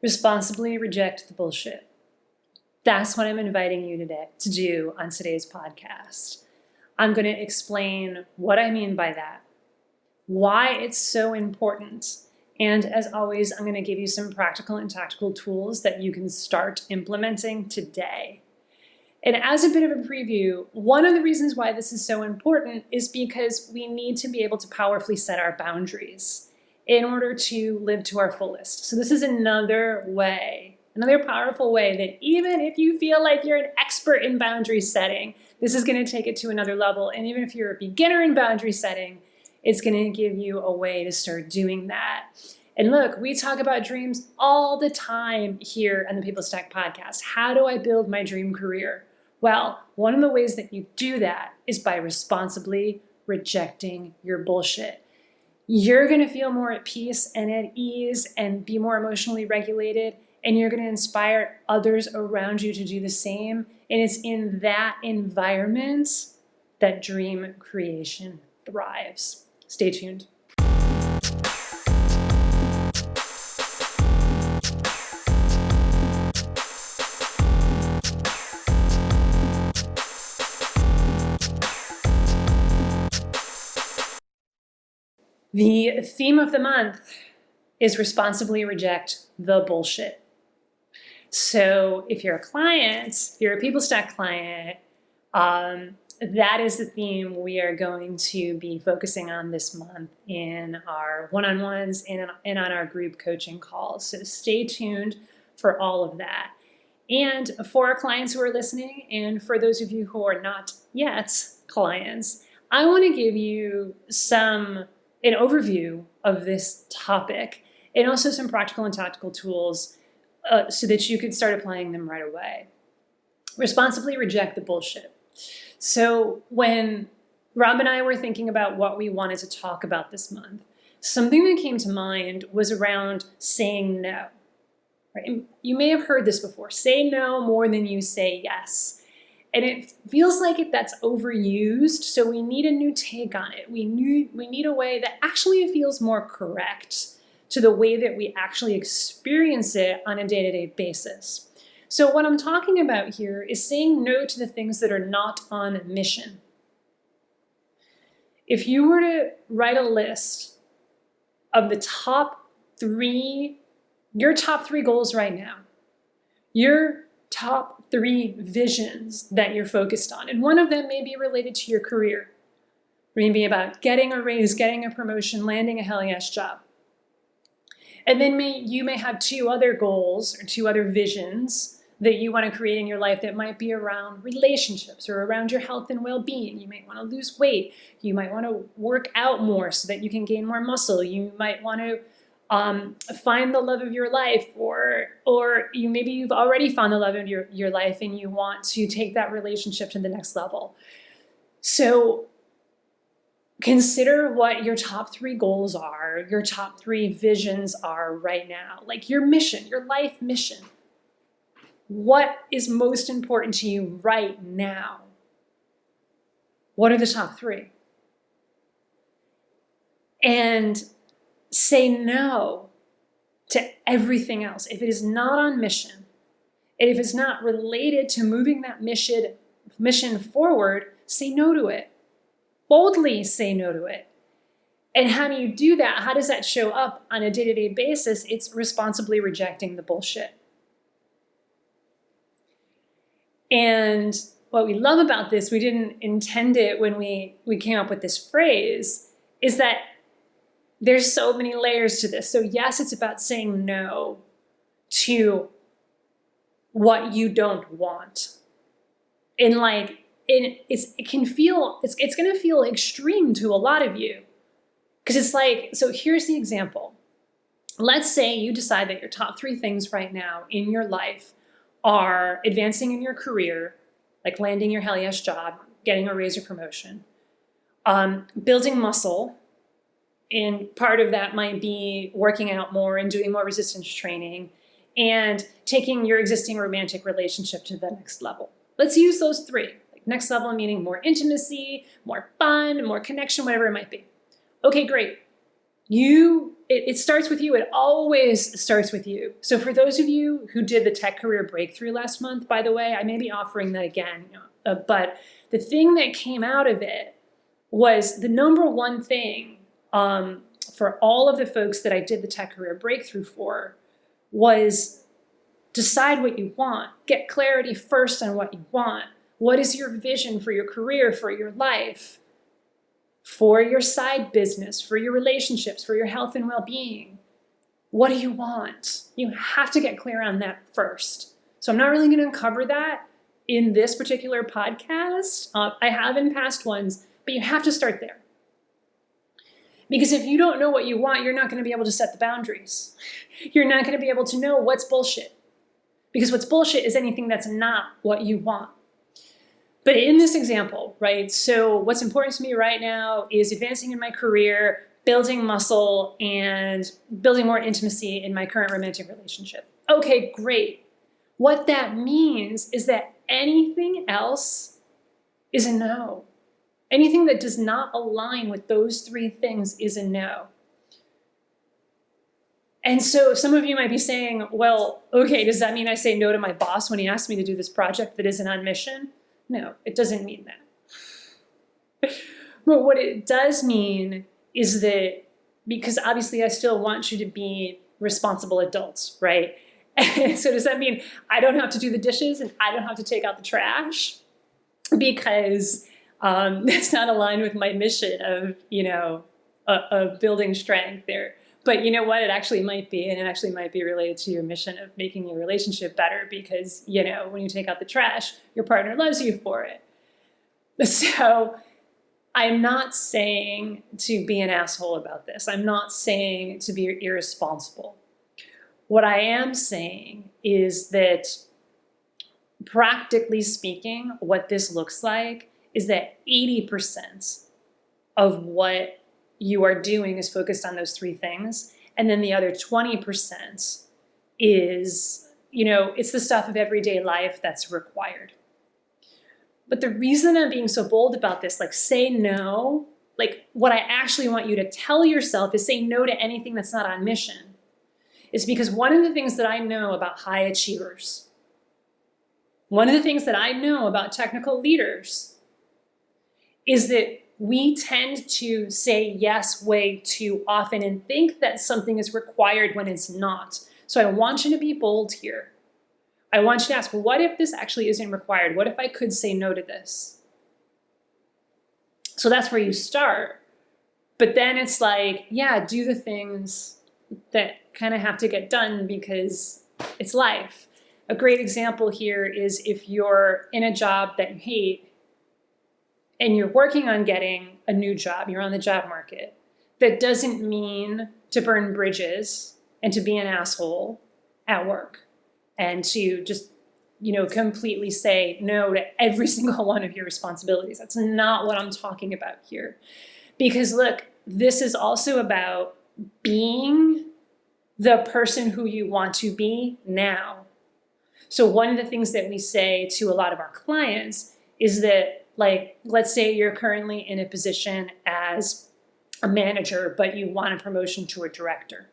Responsibly reject the bullshit. That's what I'm inviting you today to do on today's podcast. I'm going to explain what I mean by that, why it's so important, and as always, I'm going to give you some practical and tactical tools that you can start implementing today. And as a bit of a preview, one of the reasons why this is so important is because we need to be able to powerfully set our boundaries in order to live to our fullest. So this is another way, another powerful way that even if you feel like you're an expert in boundary setting, this is going to take it to another level. And even if you're a beginner in boundary setting, it's going to give you a way to start doing that. And look, we talk about dreams all the time here on the People Stack podcast. How do I build my dream career? Well, one of the ways that you do that is by responsibly rejecting your bullshit. You're going to feel more at peace and at ease and be more emotionally regulated, and you're going to inspire others around you to do the same. And it's in that environment that dream creation thrives. Stay tuned. The theme of the month is responsibly reject the bullshit. So if you're a client, if you're a People Stack client, that is the theme we are going to be focusing on this month in our one-on-ones and on our group coaching calls. So stay tuned for all of that. And for our clients who are listening, and for those of you who are not yet clients, I want to give you an overview of this topic and also some practical and tactical tools so that you can start applying them right away. Responsibly reject the bullshit. So when Rob and I were thinking about what we wanted to talk about this month, something that came to mind was around saying no. Right? You may have heard this before. Say no more than you say yes. And it feels like that's overused, so we need a new take on it. We need a way that actually feels more correct to the way that we actually experience it on a day-to-day basis. So what I'm talking about here is saying no to the things that are not on mission. If you were to write a list of your top three goals right now, your top 3 visions that you're focused on. And one of them may be related to your career. Maybe about getting a raise, getting a promotion, landing a hell yes job. And then you may have 2 other goals or 2 other visions that you want to create in your life that might be around relationships or around your health and well-being. You might want to lose weight. You might want to work out more so that you can gain more muscle. You might want to find the love of your life, or maybe you've already found the love of your life and you want to take that relationship to the next level. So consider what your top 3 goals are, your top 3 visions are right now, like your mission, your life mission. What is most important to you right now? What are the top 3? And say no to everything else. If it is not on mission, and if it's not related to moving that mission forward, say no to it. Boldly say no to it. And how do you do that? How does that show up on a day-to-day basis? It's responsibly rejecting the bullshit. And what we love about this, we didn't intend it when we came up with this phrase, is that there's so many layers to this. So yes, it's about saying no to what you don't want. And it's going to feel extreme to a lot of you. Because it's like, so here's the example. Let's say you decide that your top 3 things right now in your life are advancing in your career, like landing your hell yes job, getting a raise or promotion, building muscle. And part of that might be working out more and doing more resistance training and taking your existing romantic relationship to the next level. Let's use those 3. Like next level meaning more intimacy, more fun, more connection, whatever it might be. Okay, great. it starts with you. It always starts with you. So for those of you who did the tech career breakthrough last month, by the way, I may be offering that again, but the thing that came out of it was the number one thing for all of the folks that I did the tech career breakthrough for was decide what you want. Get clarity first on what you want. What is your vision for your career, for your life, for your side business, for your relationships, for your health and well-being? What do you want? You have to get clear on that first. So I'm not really going to cover that in this particular podcast. I have in past ones, but you have to start there. Because if you don't know what you want, you're not going to be able to set the boundaries. You're not going to be able to know what's bullshit. Because what's bullshit is anything that's not what you want. But in this example, right, so what's important to me right now is advancing in my career, building muscle, and building more intimacy in my current romantic relationship. Okay, great. What that means is that anything else is a no. Anything that does not align with those three things is a no. And so some of you might be saying, well, okay, does that mean I say no to my boss when he asks me to do this project that isn't on mission? No, it doesn't mean that. But what it does mean is that, because obviously I still want you to be responsible adults, right? And so does that mean I don't have to do the dishes and I don't have to take out the trash? Because that's not aligned with my mission of building strength there. But you know what? It actually might be, and it actually might be related to your mission of making your relationship better because, when you take out the trash, your partner loves you for it. So I'm not saying to be an asshole about this. I'm not saying to be irresponsible. What I am saying is that, practically speaking, what this looks like is that 80% of what you are doing is focused on those three things. And then the other 20% is, it's the stuff of everyday life that's required. But the reason I'm being so bold about this, say no, what I actually want you to tell yourself is say no to anything that's not on mission. It's because one of the things that I know about high achievers, one of the things that I know about technical leaders is that we tend to say yes way too often and think that something is required when it's not. So I want you to be bold here. I want you to ask, what if this actually isn't required? What if I could say no to this? So that's where you start. But then it's do the things that kind of have to get done because it's life. A great example here is if you're in a job that you hate, and you're working on getting a new job, you're on the job market, that doesn't mean to burn bridges and to be an asshole at work and to just, completely say no to every single one of your responsibilities. That's not what I'm talking about here. Because look, this is also about being the person who you want to be now. So one of the things that we say to a lot of our clients is that, let's say you're currently in a position as a manager, but you want a promotion to a director.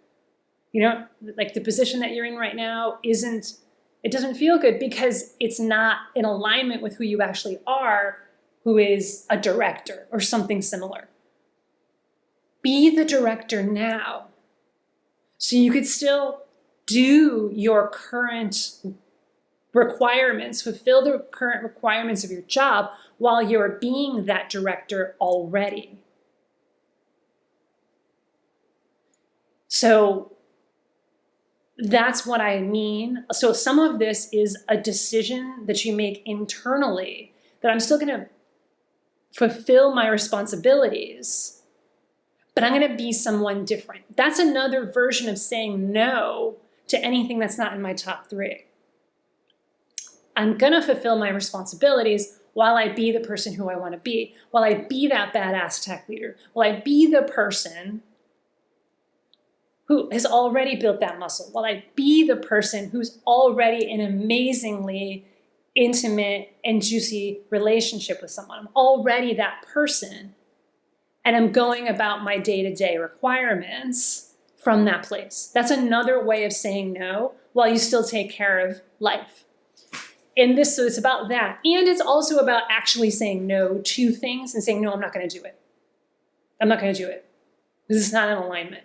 The position that you're in right now it doesn't feel good because it's not in alignment with who you actually are, who is a director or something similar. Be the director now. So you could still do your current requirements, fulfill the current requirements of your job while you're being that director already. So that's what I mean. So some of this is a decision that you make internally that I'm still going to fulfill my responsibilities, but I'm going to be someone different. That's another version of saying no to anything that's not in my top three. I'm going to fulfill my responsibilities while I be the person who I want to be, while I be that badass tech leader, while I be the person who has already built that muscle, while I be the person who's already in an amazingly intimate and juicy relationship with someone. I'm already that person. and I'm going about my day-to-day requirements from that place. That's another way of saying no while you still take care of life. So it's about that. And it's also about actually saying no to things and saying, no, I'm not going to do it. I'm not going to do it. This is not in alignment.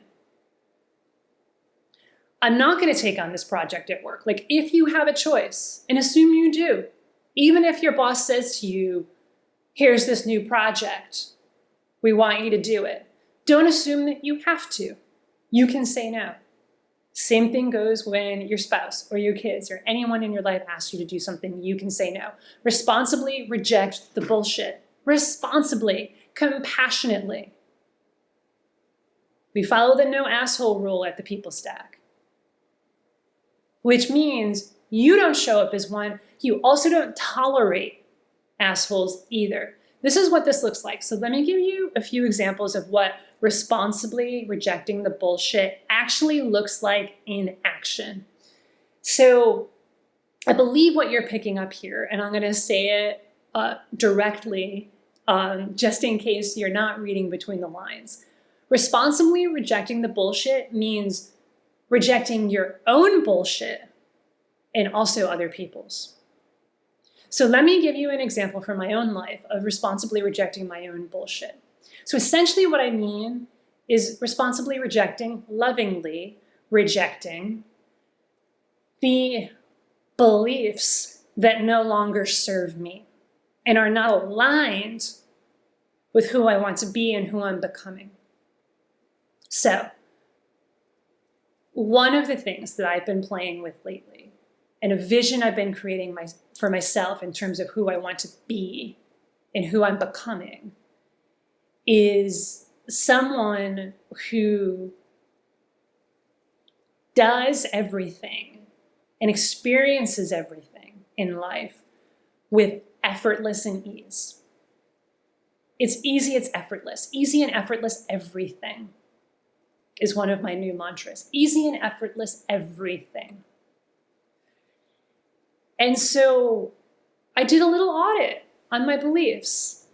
I'm not going to take on this project at work. Like, if you have a choice, and assume you do, even if your boss says to you, here's this new project, we want you to do it. Don't assume that you have to. You can say no. Same thing goes when your spouse or your kids or anyone in your life asks you to do something, you can say no. Responsibly reject the bullshit. Responsibly, compassionately. We follow the no asshole rule at the People Stack, which means you don't show up as one. You also don't tolerate assholes either. This is what this looks like. So let me give you a few examples of what responsibly rejecting the bullshit actually looks like in action. So I believe what you're picking up here, and I'm going to say it directly, just in case you're not reading between the lines. Responsibly rejecting the bullshit means rejecting your own bullshit and also other people's. So let me give you an example from my own life of responsibly rejecting my own bullshit. So essentially what I mean is responsibly rejecting, lovingly rejecting the beliefs that no longer serve me and are not aligned with who I want to be and who I'm becoming. So one of the things that I've been playing with lately, and a vision I've been creating for myself in terms of who I want to be and who I'm becoming, is someone who does everything and experiences everything in life with effortless and ease. It's easy, it's effortless. Easy and effortless everything is one of my new mantras. Easy and effortless everything. And so I did a little audit on my beliefs.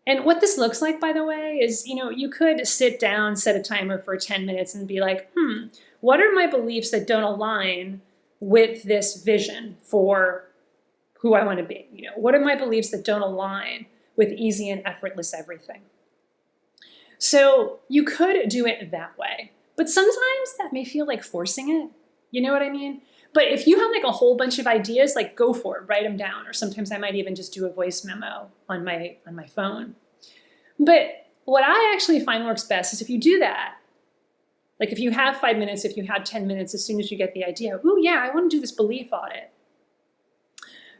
And what this looks like, by the way, is, you could sit down, set a timer for 10 minutes and be like, what are my beliefs that don't align with this vision for who I want to be? What are my beliefs that don't align with easy and effortless everything? So you could do it that way, but sometimes that may feel like forcing it. You know what I mean? But if you have like a whole bunch of ideas, like go for it, write them down. Or sometimes I might even just do a voice memo on my phone. But what I actually find works best is if you do that, like if you have 5 minutes, if you have 10 minutes, as soon as you get the idea, oh yeah, I want to do this belief audit.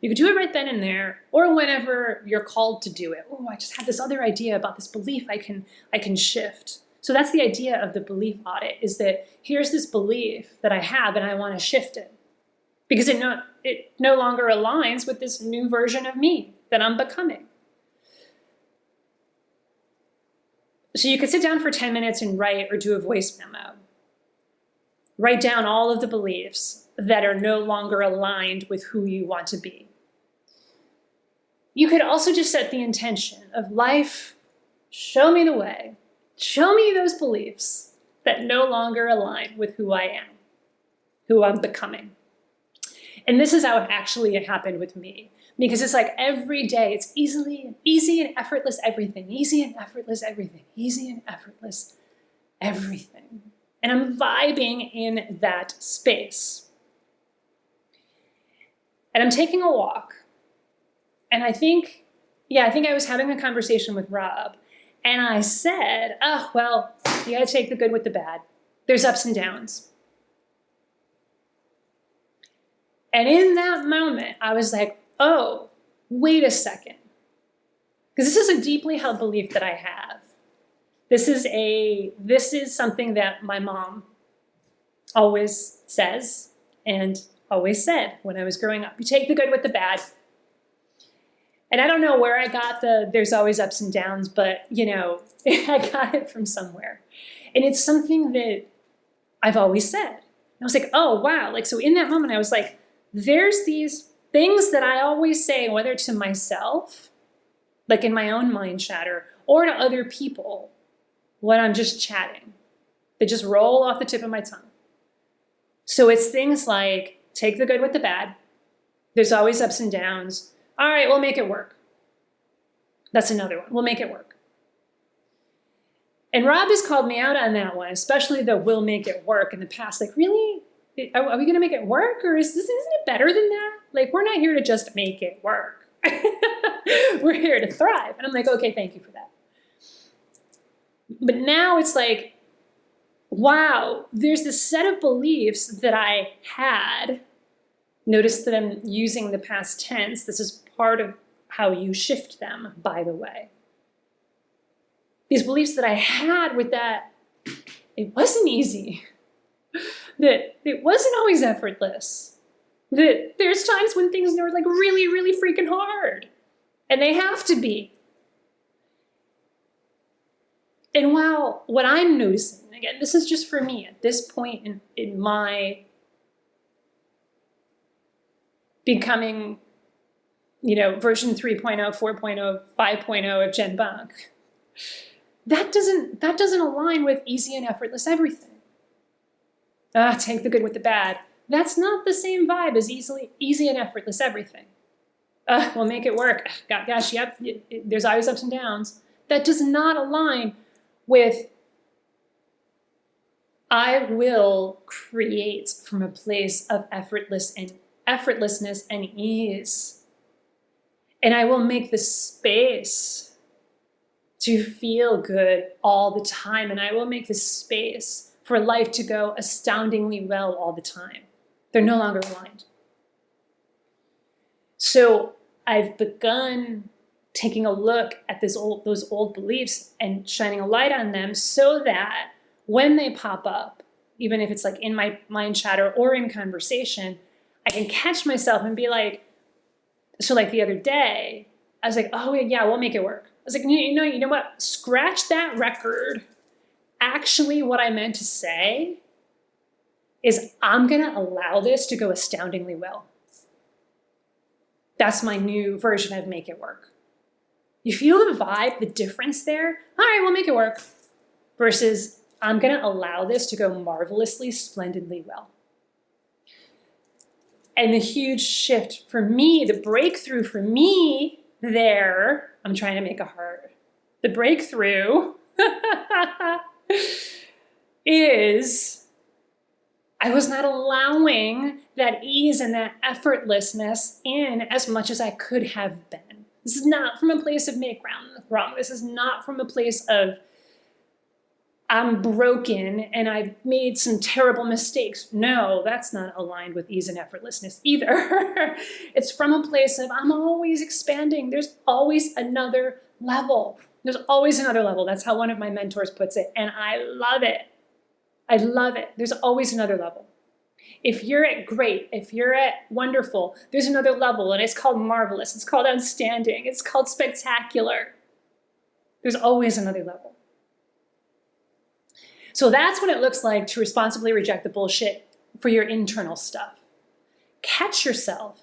You could do it right then and there, or whenever you're called to do it. Oh, I just had this other idea about this belief I can shift. So that's the idea of the belief audit, is that here's this belief that I have and I want to shift it. Because it no longer aligns with this new version of me that I'm becoming. So you could sit down for 10 minutes and write or do a voice memo. Write down all of the beliefs that are no longer aligned with who you want to be. You could also just set the intention of life, show me the way. Show me those beliefs that no longer align with who I am, who I'm becoming. And this is how it actually happened with me. Because it's like every day, it's easy and effortless everything. Easy and effortless everything. Easy and effortless everything. And I'm vibing in that space. And I'm taking a walk. And I think I was having a conversation with Rob. And I said, oh, well, you gotta take the good with the bad. There's ups and downs. And in that moment, I was like, oh, wait a second. Because this is a deeply held belief that I have. This is something that my mom always says and always said when I was growing up. You take the good with the bad. And I don't know where I got there's always ups and downs, but, I got it from somewhere. And it's something that I've always said. I was like, oh, wow. So in that moment, I was like, there's these things that I always say, whether to myself, like in my own mind chatter, or to other people when I'm just chatting. They just roll off the tip of my tongue. So it's things like, take the good with the bad. There's always ups and downs. All right, we'll make it work. That's another one. We'll make it work. And Rob has called me out on that one, especially the we'll make it work in the past. Like, really? Are we going to make it work? Or isn't it better than that? Like, we're not here to just make it work. We're here to thrive. And I'm like, okay, thank you for that. But now it's like, wow, there's this set of beliefs that I had. Notice that I'm using the past tense. This is part of how you shift them, by the way. These beliefs that I had with that, it wasn't easy, that it wasn't always effortless, that there's times when things are like really, really freaking hard, and they have to be. And while what I'm noticing, again, this is just for me at this point in my becoming, version 3.0, 4.0, 5.0 of Jen Bunk, that doesn't align with easy and effortless everything. Take the good with the bad. That's not the same vibe as easy and effortless everything. We'll make it work. Gosh, yep, there's always ups and downs. That does not align with I will create from a place of effortlessness and ease. And I will make the space to feel good all the time. And I will make the space for life to go astoundingly well all the time. They're no longer aligned. So I've begun taking a look at those old beliefs and shining a light on them so that when they pop up, even if it's like in my mind chatter or in conversation, I can catch myself and be like, so like the other day, I was like, oh yeah, we'll make it work. I was like, you know what? Scratch that record. Actually, what I meant to say is I'm going to allow this to go astoundingly well. That's my new version of make it work. You feel the vibe, the difference there? All right, we'll make it work. Versus I'm going to allow this to go marvelously, splendidly well. And the huge shift for me, the breakthrough for me there, I'm trying to make a heart. The breakthrough is I was not allowing that ease and that effortlessness in as much as I could have been. This is not from a place of make wrong. This is not from a place of I'm broken and I've made some terrible mistakes. No, that's not aligned with ease and effortlessness either. It's from a place of I'm always expanding. There's always another level. There's always another level. That's how one of my mentors puts it. And I love it. I love it. There's always another level. If you're at great, if you're at wonderful, there's another level, and it's called marvelous. It's called outstanding. It's called spectacular. There's always another level. So that's what it looks like to responsibly reject the bullshit for your internal stuff. Catch yourself.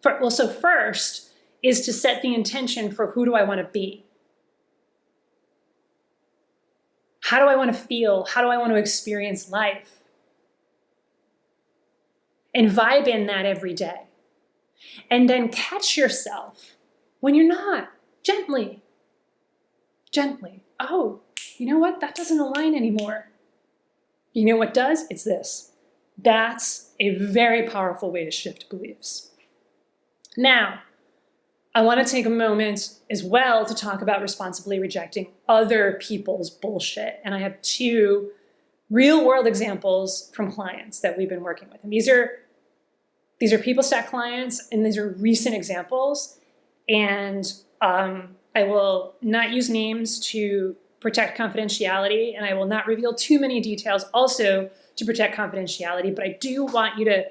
So first is to set the intention for who do I want to be? How do I want to feel? How do I want to experience life? And vibe in that every day. And then catch yourself when you're not. Gently. Oh, you know what? That doesn't align anymore. You know what does? It's this. That's a very powerful way to shift beliefs. Now, I want to take a moment as well to talk about responsibly rejecting other people's bullshit. And I have 2 real world examples from clients that we've been working with. And these are people stack clients, and these are recent examples. And I will not use names to protect confidentiality, and I will not reveal too many details also to protect confidentiality, but I do want you to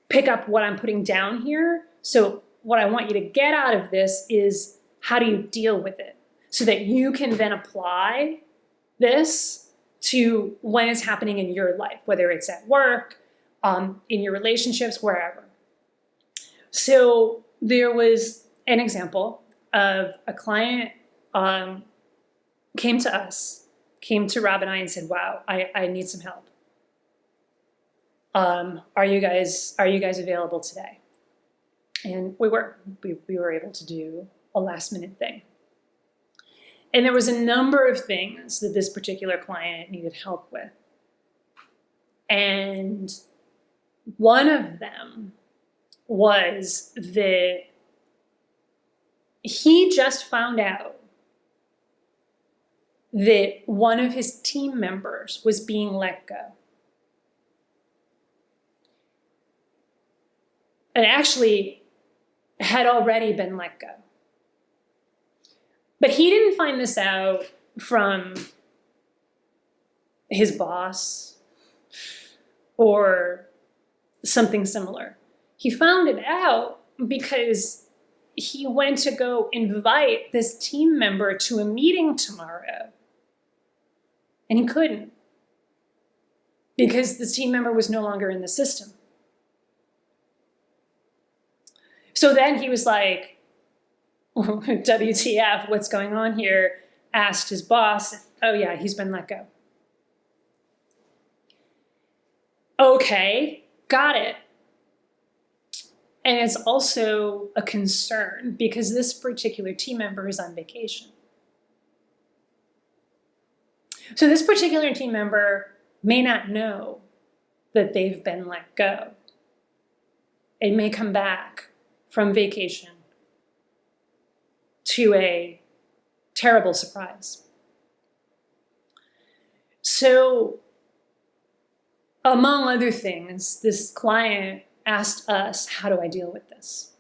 pick up what I'm putting down here. So what I want you to get out of this is how do you deal with it so that you can then apply this to when it's happening in your life, whether it's at work, in your relationships, wherever. So there was an example of a client came to us, came to Rob and I and said, wow, I need some help. Are you guys available today? And we were able to do a last minute thing. And there was a number of things that this particular client needed help with. And one of them was that he just found out that one of his team members was being let go. And actually had already been let go. But he didn't find this out from his boss or something similar. He found it out because he went to go invite this team member to a meeting tomorrow. And he couldn't because this team member was no longer in the system. So then he was like, WTF, what's going on here? Asked his boss. Oh yeah, he's been let go. Okay, got it. And it's also a concern because this particular team member is on vacation. So this particular team member may not know that they've been let go. It may come back from vacation to a terrible surprise. So, among other things, this client asked us, how do I deal with this?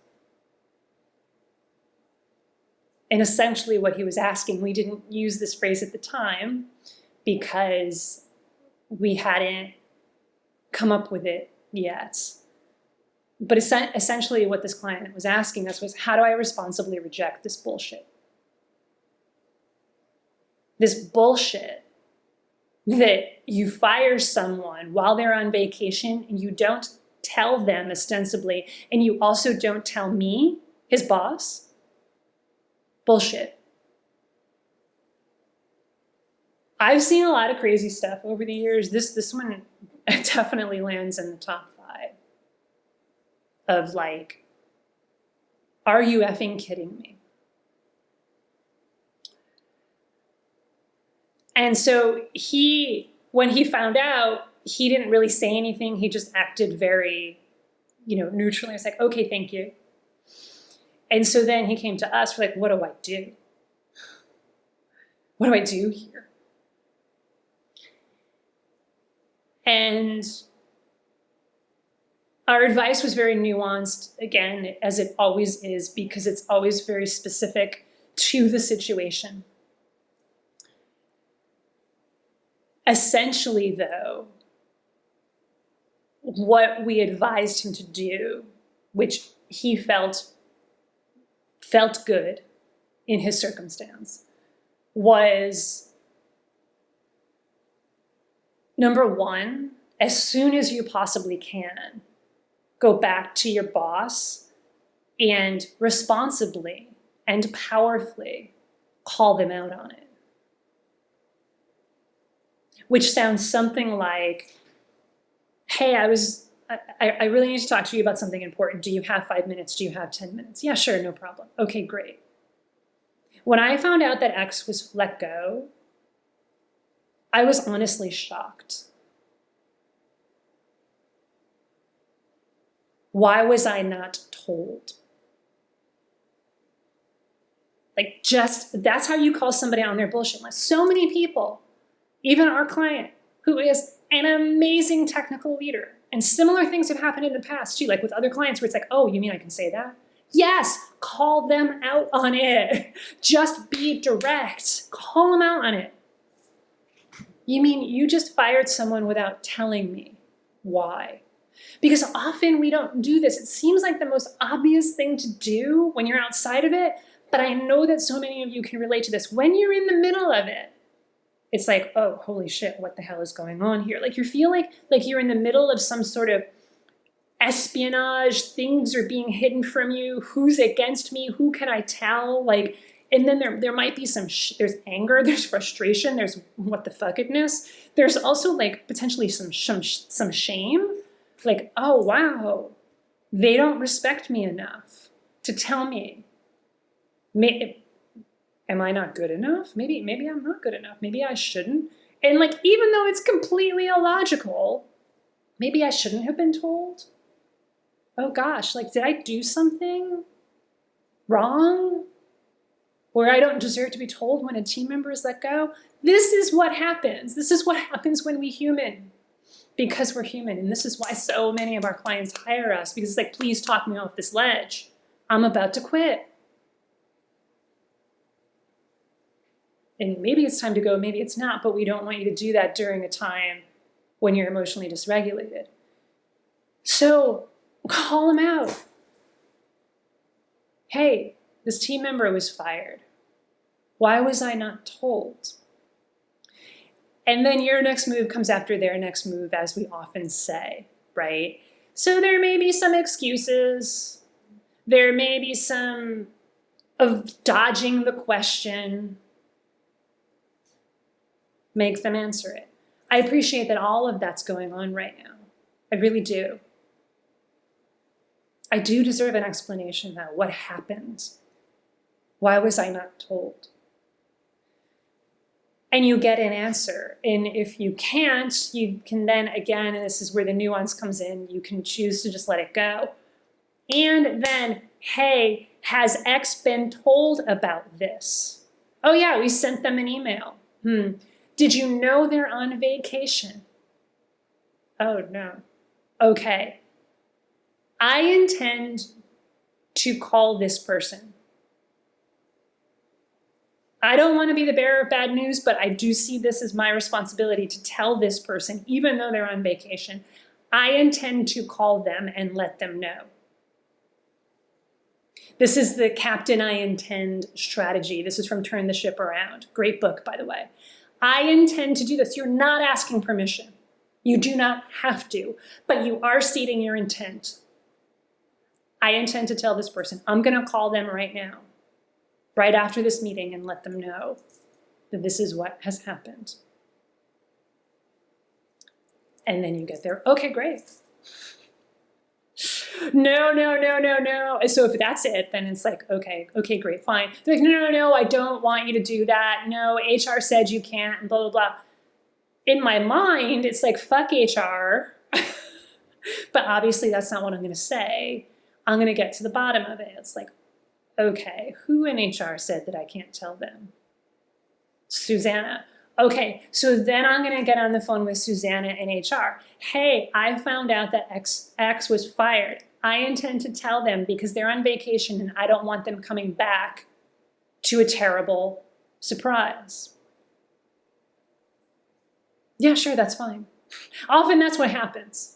And essentially what he was asking, we didn't use this phrase at the time because we hadn't come up with it yet. But essentially what this client was asking us was, how do I responsibly reject this bullshit? This bullshit that you fire someone while they're on vacation and you don't tell them ostensibly, and you also don't tell me, his boss. Bullshit. I've seen a lot of crazy stuff over the years. This one definitely lands in the top 5 of like, are you effing kidding me? And so when he found out, he didn't really say anything. He just acted very, neutrally. I was like, okay, thank you. And so then he came to us, we're like, what do I do? What do I do here? And our advice was very nuanced, again, as it always is, because it's always very specific to the situation. Essentially, though, what we advised him to do, which he felt good in his circumstance, was, number one, as soon as you possibly can, go back to your boss and responsibly and powerfully call them out on it. Which sounds something like, hey, I really need to talk to you about something important. Do you have 5 minutes? Do you have 10 minutes? Yeah, sure, no problem. Okay, great. When I found out that X was let go, I was honestly shocked. Why was I not told? That's how you call somebody on their bullshit list. So many people, even our client, who is an amazing technical leader, and similar things have happened in the past too, like with other clients where it's like, oh, you mean I can say that? Yes, call them out on it. Just be direct. Call them out on it. You mean you just fired someone without telling me why? Because often we don't do this. It seems like the most obvious thing to do when you're outside of it, but I know that so many of you can relate to this. When you're in the middle of it, it's like, oh, holy shit, what the hell is going on here? Like you feel like you're in the middle of some sort of espionage, things are being hidden from you, who's against me, who can I tell? Like And then there might be there's anger, there's frustration, there's what the fuckedness. There's also like potentially some shame. Like, oh, wow, they don't respect me enough to tell me. Am I not good enough? Maybe I'm not good enough. Maybe I shouldn't. And like, even though it's completely illogical, maybe I shouldn't have been told. Oh gosh, like, did I do something wrong? Or I don't deserve to be told when a team member is let go? This is what happens. This is what happens when we human, because we're human. And this is why so many of our clients hire us, because it's like, please talk me off this ledge. I'm about to quit. And maybe it's time to go, maybe it's not, but we don't want you to do that during a time when you're emotionally dysregulated. So call them out. Hey, this team member was fired. Why was I not told? And then your next move comes after their next move, as we often say, right? So there may be some excuses. There may be some of dodging the question. Make them answer it. I appreciate that all of that's going on right now. I really do. I do deserve an explanation though. What happened? Why was I not told? And you get an answer. And if you can't, you can then, again, and this is where the nuance comes in, you can choose to just let it go. And then, hey, has X been told about this? Oh yeah, we sent them an email. Did you know they're on vacation? Oh no. Okay. I intend to call this person. I don't want to be the bearer of bad news, but I do see this as my responsibility to tell this person, even though they're on vacation, I intend to call them and let them know. This is the Captain I Intend strategy. This is from Turn the Ship Around. Great book, by the way. I intend to do this. You're not asking permission. You do not have to, but you are stating your intent. I intend to tell this person. I'm going to call them right now, right after this meeting, and let them know that this is what has happened. And then you get there. Okay, great. No. So if that's it, then it's like, okay, great, fine. They're like, no, I don't want you to do that. No, HR said you can't, and blah, blah, blah. In my mind, it's like, fuck HR. But obviously that's not what I'm going to say. I'm going to get to the bottom of it. It's like, okay, who in HR said that I can't tell them? Susanna. Okay, so then I'm going to get on the phone with Susanna in HR. Hey, I found out that X was fired. I intend to tell them because they're on vacation and I don't want them coming back to a terrible surprise. Yeah, sure, that's fine. Often that's what happens.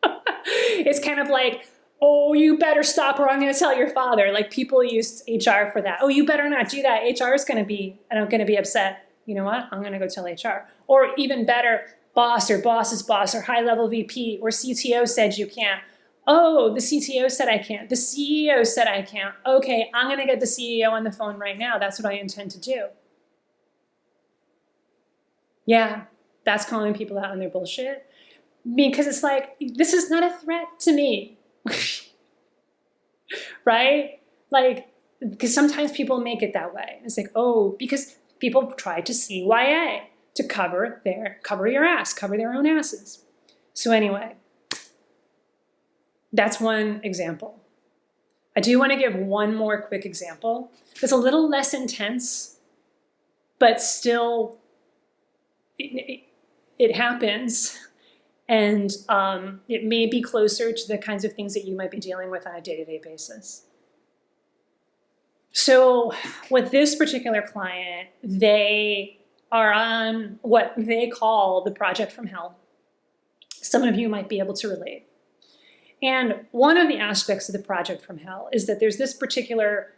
It's kind of like, oh, you better stop or I'm going to tell your father. Like, people use HR for that. Oh, you better not do that. HR is going to be, and I'm going to be upset. You know what? I'm going to go tell HR. Or even better, boss or boss's boss or high-level VP or CTO said you can't. Oh, the CTO said I can't. The CEO said I can't. Okay, I'm going to get the CEO on the phone right now. That's what I intend to do. Yeah, that's calling people out on their bullshit. Because it's like, this is not a threat to me. Right? Like, because sometimes people make it that way. It's like, oh, because people try to CYA to cover your ass, cover their own asses. So anyway, that's one example. I do want to give one more quick example. It's a little less intense, but still it happens. And it may be closer to the kinds of things that you might be dealing with on a day-to-day basis. So with this particular client, they are on what they call the project from hell. Some of you might be able to relate. And one of the aspects of the project from hell is that there's this particular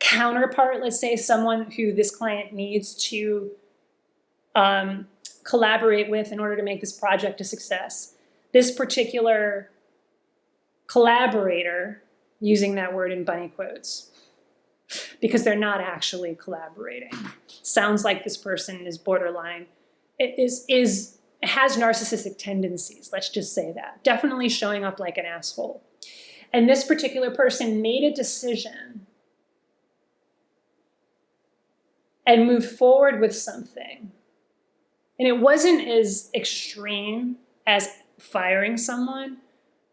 counterpart, let's say someone who this client needs to collaborate with in order to make this project a success. This particular collaborator, using that word in bunny quotes, because they're not actually collaborating. Sounds like this person is borderline, has narcissistic tendencies, let's just say that. Definitely showing up like an asshole. And this particular person made a decision and moved forward with something. And it wasn't as extreme as firing someone,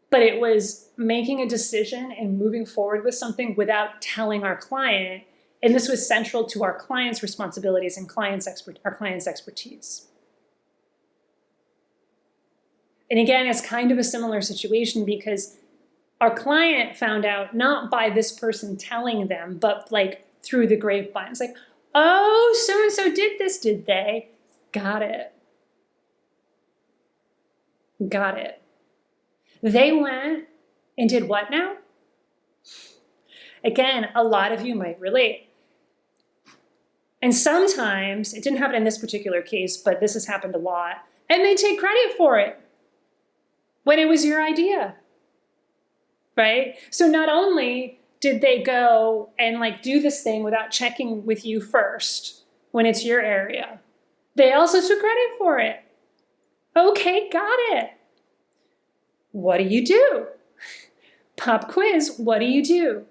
but it was making a decision and moving forward with something without telling our client. And this was central to our client's responsibilities and our client's expertise. And again, it's kind of a similar situation because our client found out not by this person telling them, but like through the grapevine. It's like, oh, so-and-so did this, did they? Got it. Got it. They went and did what now? Again, a lot of you might relate. And sometimes, it didn't happen in this particular case, but this has happened a lot, and they take credit for it when it was your idea, right? So not only did they go and like do this thing without checking with you first when it's your area, they also took credit for it. Okay, got it. What do you do? Pop quiz, what do you do?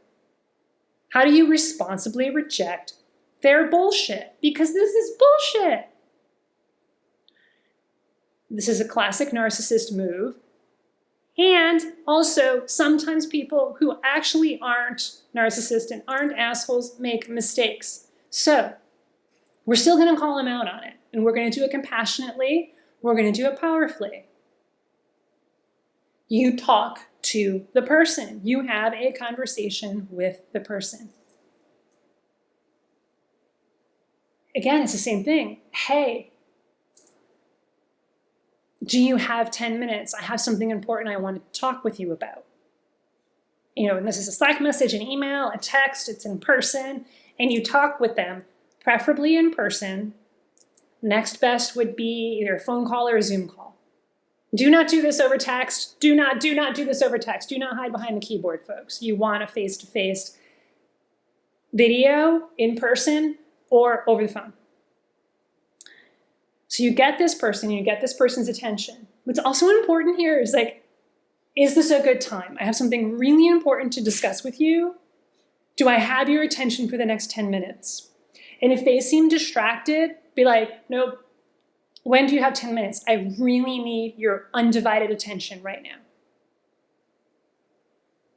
How do you responsibly reject their bullshit? Because this is bullshit. This is a classic narcissist move. And also, sometimes people who actually aren't narcissists and aren't assholes make mistakes. So, we're still going to call them out on it. And we're going to do it compassionately. We're going to do it powerfully. You talk to the person. You have a conversation with the person. Again, it's the same thing. Hey, do you have 10 minutes? I have something important I want to talk with you about. You know, and this is a Slack message, an email, a text, it's in person, and you talk with them, preferably in person. Next best would be either a phone call or a Zoom call. Do not do this over text. Do not do this over text. Do not hide behind the keyboard, folks. You want a face-to-face video in person or over the phone. So you get this person, you get this person's attention. What's also important here is like, is this a good time? I have something really important to discuss with you. Do I have your attention for the next 10 minutes? And if they seem distracted, be like, nope. When do you have 10 minutes? I really need your undivided attention right now.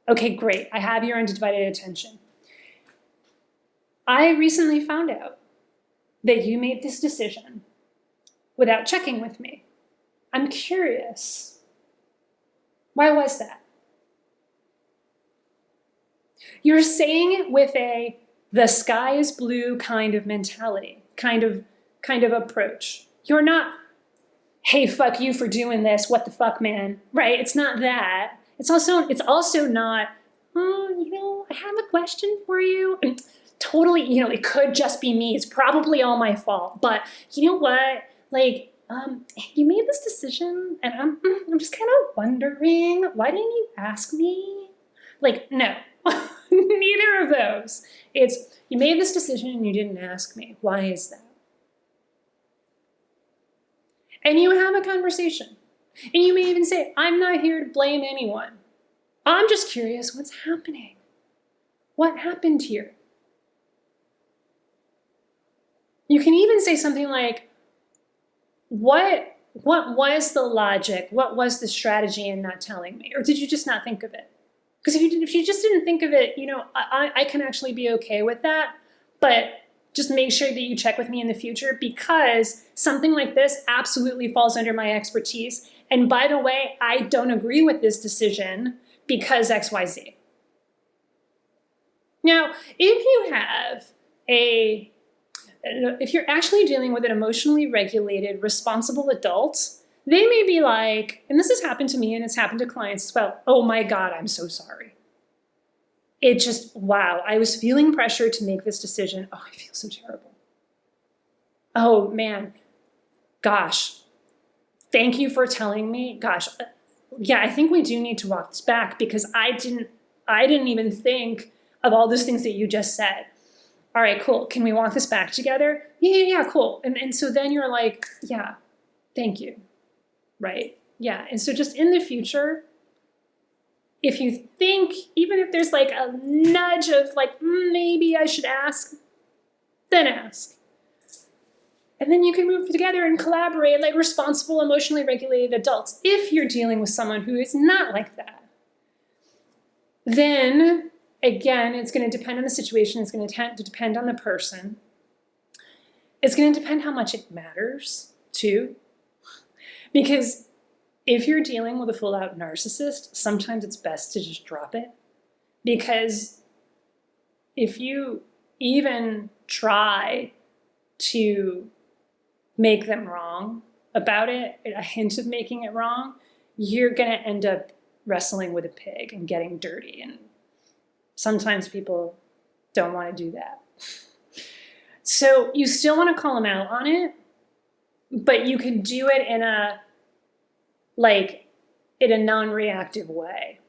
Okay, great. I have your undivided attention. I recently found out that you made this decision without checking with me. I'm curious. Why was that? You're saying it with the sky is blue kind of mentality, kind of approach. You're not, hey, fuck you for doing this, what the fuck, man, right? It's not that. It's also not, I have a question for you. And totally, it could just be me. It's probably all my fault. But you know what? Like, you made this decision, and I'm just kind of wondering, why didn't you ask me? Like, no, neither of those. It's, you made this decision and you didn't ask me. Why is that? And you have a conversation. And you may even say, I'm not here to blame anyone. I'm just curious what's happening. What happened here? You can even say something like, what was the logic? What was the strategy in not telling me? Or did you just not think of it? Because if you just didn't think of it, I can actually be okay with that. But just make sure that you check with me in the future, because something like this absolutely falls under my expertise. And by the way, I don't agree with this decision because XYZ. Now, if you're actually dealing with an emotionally regulated, responsible adult, they may be like, and this has happened to me and it's happened to clients as well, oh my God, I'm so sorry. It just, wow, I was feeling pressure to make this decision. Oh, I feel so terrible. Oh man, gosh, thank you for telling me. Gosh, yeah, I think we do need to walk this back because I didn't even think of all those things that you just said. All right, cool. Can we walk this back together? Yeah, cool. And so then you're like, yeah, thank you. Right? Yeah. And so just in the future, if you think, even if there's like a nudge of like, maybe I should ask, then ask. And then you can move together and collaborate like responsible, emotionally regulated adults. If you're dealing with someone who is not like that, then again, it's going to depend on the situation. It's going to depend on the person. It's going to depend how much it matters too. Because if you're dealing with a full-out narcissist, sometimes it's best to just drop it. Because if you even try to make them wrong about it, a hint of making it wrong, you're going to end up wrestling with a pig and getting dirty. And sometimes people don't want to do that. So you still want to call them out on it, but you can do it in a non-reactive way.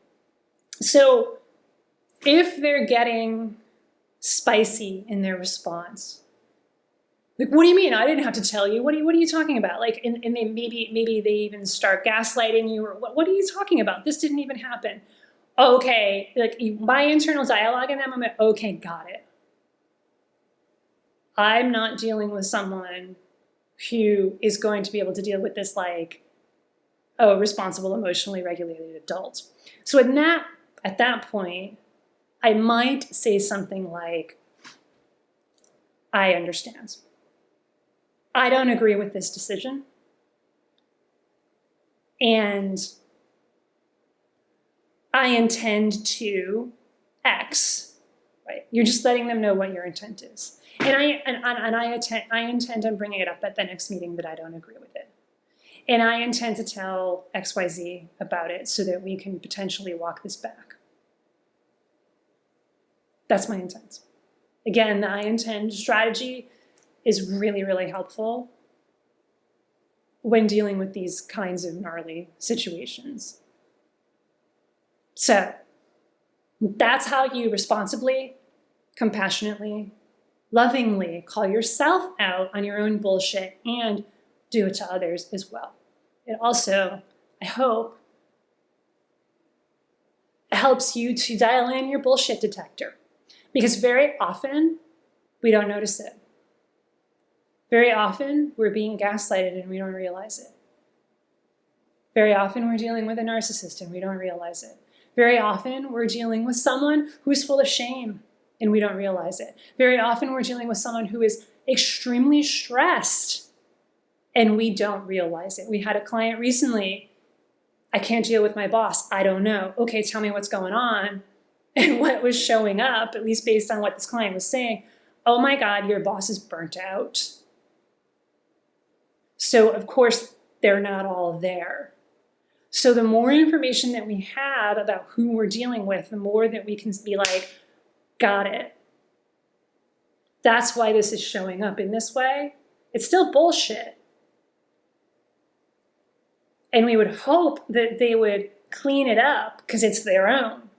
So if they're getting spicy in their response, like, what do you mean? I didn't have to tell you. What are you talking about? Like, and they maybe they even start gaslighting you, or what are you talking about? This didn't even happen. Okay, like my internal dialogue in that moment, okay, got it. I'm not dealing with someone who is going to be able to deal with this like, responsible, emotionally regulated adult. So at that point, I might say something like, I understand. I don't agree with this decision. And I intend to X, right? You're just letting them know what your intent is. And I intend on bringing it up at the next meeting that I don't agree with it. And I intend to tell XYZ about it so that we can potentially walk this back. That's my intent. Again, the I intend strategy is really, really helpful when dealing with these kinds of gnarly situations. So that's how you responsibly, compassionately, lovingly call yourself out on your own bullshit and do it to others as well. It also, I hope, helps you to dial in your bullshit detector, because very often we don't notice it. Very often we're being gaslighted and we don't realize it. Very often we're dealing with a narcissist and we don't realize it. Very often we're dealing with someone who's full of shame and we don't realize it. Very often we're dealing with someone who is extremely stressed and we don't realize it. We had a client recently, I can't deal with my boss. I don't know. Okay, tell me what's going on. And what was showing up, at least based on what this client was saying, oh my God, your boss is burnt out. So of course, they're not all there. So the more information that we have about who we're dealing with, the more that we can be like, got it. That's why this is showing up in this way. It's still bullshit. And we would hope that they would clean it up because it's their own,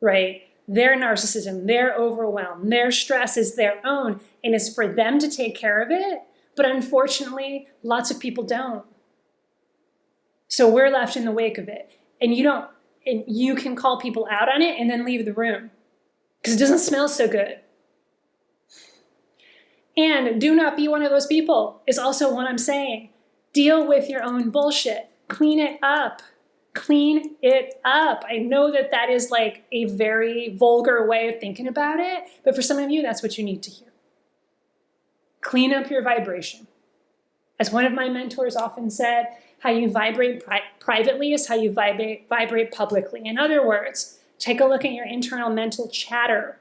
right? Their narcissism, their overwhelm, their stress is their own, and it's for them to take care of it. But unfortunately, lots of people don't. So we're left in the wake of it. And you can call people out on it and then leave the room because it doesn't smell so good. And do not be one of those people is also what I'm saying. Deal with your own bullshit. Clean it up. Clean it up. I know that that is like a very vulgar way of thinking about it, but for some of you, that's what you need to hear. Clean up your vibration. As one of my mentors often said, how you vibrate privately is how you vibrate publicly. In other words, take a look at your internal mental chatter.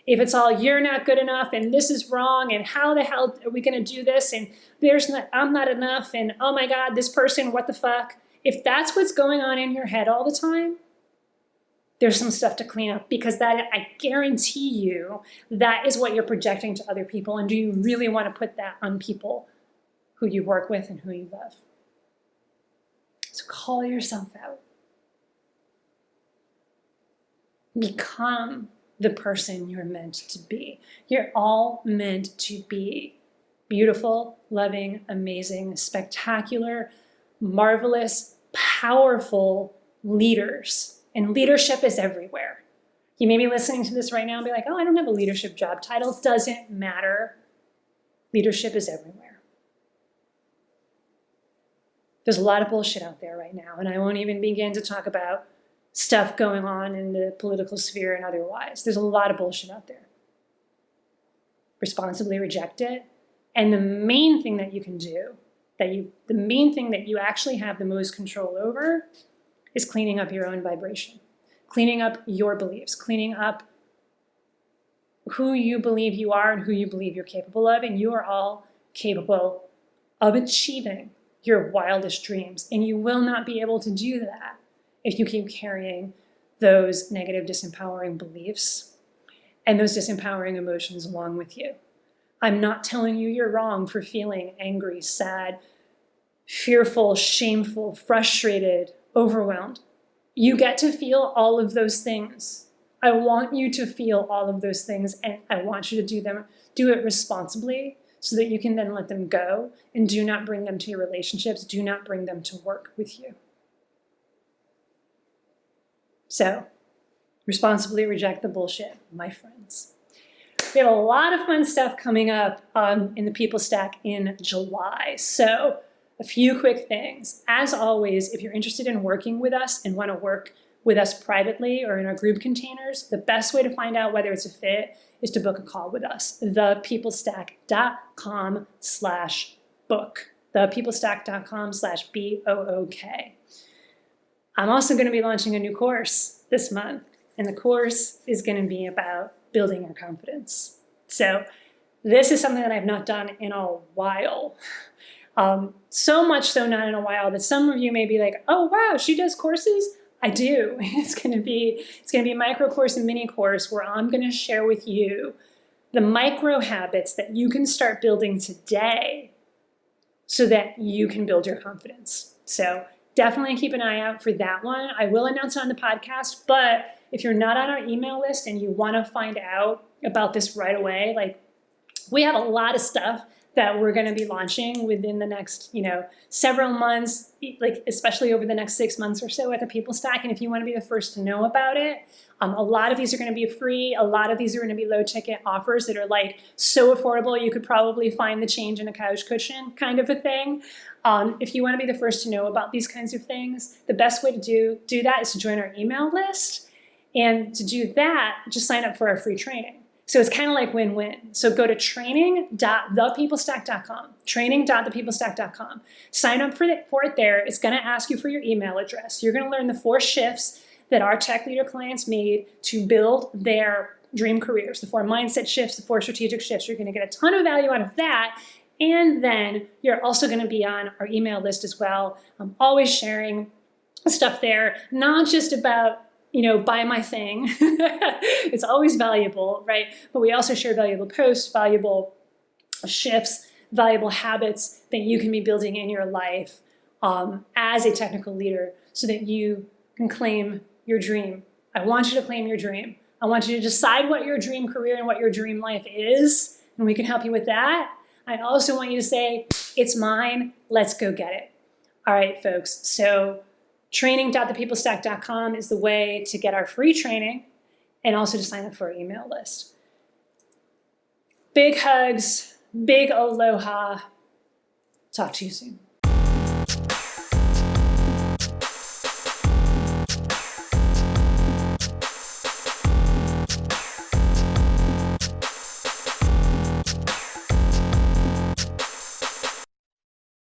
If it's all, you're not good enough, and this is wrong, and how the hell are we going to do this, and I'm not enough, and oh my God, this person, what the fuck? If that's what's going on in your head all the time, there's some stuff to clean up, because that, I guarantee you, that is what you're projecting to other people. And do you really want to put that on people who you work with and who you love? So call yourself out. Become the person you're meant to be. You're all meant to be beautiful, loving, amazing, spectacular, marvelous, powerful leaders. And leadership is everywhere. You may be listening to this right now and be like, oh, I don't have a leadership job title. Doesn't matter. Leadership is everywhere. There's a lot of bullshit out there right now, and I won't even begin to talk about stuff going on in the political sphere and otherwise. There's a lot of bullshit out there. Responsibly reject it. And the main thing that you can do, the main thing that you actually have the most control over is cleaning up your own vibration, cleaning up your beliefs, cleaning up who you believe you are and who you believe you're capable of. And you are all capable of achieving your wildest dreams. And you will not be able to do that if you keep carrying those negative, disempowering beliefs and those disempowering emotions along with you. I'm not telling you you're wrong for feeling angry, sad, fearful, shameful, frustrated, overwhelmed. You get to feel all of those things. I want you to feel all of those things, and I want you to do it responsibly so that you can then let them go and do not bring them to your relationships. Do not bring them to work with you. So, responsibly reject the bullshit, my friends. We have a lot of fun stuff coming up in the People Stack in July. So, a few quick things. As always, if you're interested in working with us and want to work with us privately or in our group containers, the best way to find out whether it's a fit is to book a call with us. thepeoplestack.com/book. thepeoplestack.com/BOOK. I'm also going to be launching a new course this month, and the course is going to be about building your confidence. So this is something that I've not done in a while. So much so not in a while that some of you may be like, oh, wow, she does courses? I do. It's going to be a micro course and mini course where I'm going to share with you the micro habits that you can start building today so that you can build your confidence. So definitely keep an eye out for that one. I will announce it on the podcast, but if you're not on our email list and you want to find out about this right away, like we have a lot of stuff that we're going to be launching within the next, several months, like especially over the next 6 months or so at the People Stack. And if you want to be the first to know about it, a lot of these are going to be free. A lot of these are going to be low ticket offers that are like so affordable you could probably find the change in a couch cushion kind of a thing. If you want to be the first to know about these kinds of things, the best way to do that is to join our email list. And to do that, just sign up for our free training. So it's kind of like win-win. So go to training.thepeoplestack.com, training.thepeoplestack.com. Sign up for it there. It's going to ask you for your email address. You're going to learn the 4 shifts that our tech leader clients made to build their dream careers, the 4 mindset shifts, the 4 strategic shifts. You're going to get a ton of value out of that. And then you're also going to be on our email list as well. I'm always sharing stuff there, not just about buy my thing. It's always valuable, right? But we also share valuable posts, valuable shifts, valuable habits that you can be building in your life as a technical leader so that you can claim your dream. I want you to claim your dream. I want you to decide what your dream career and what your dream life is, and we can help you with that. I also want you to say, it's mine, let's go get it. All right, folks, so training.thepeoplestack.com is the way to get our free training and also to sign up for our email list. Big hugs, big aloha. Talk to you soon.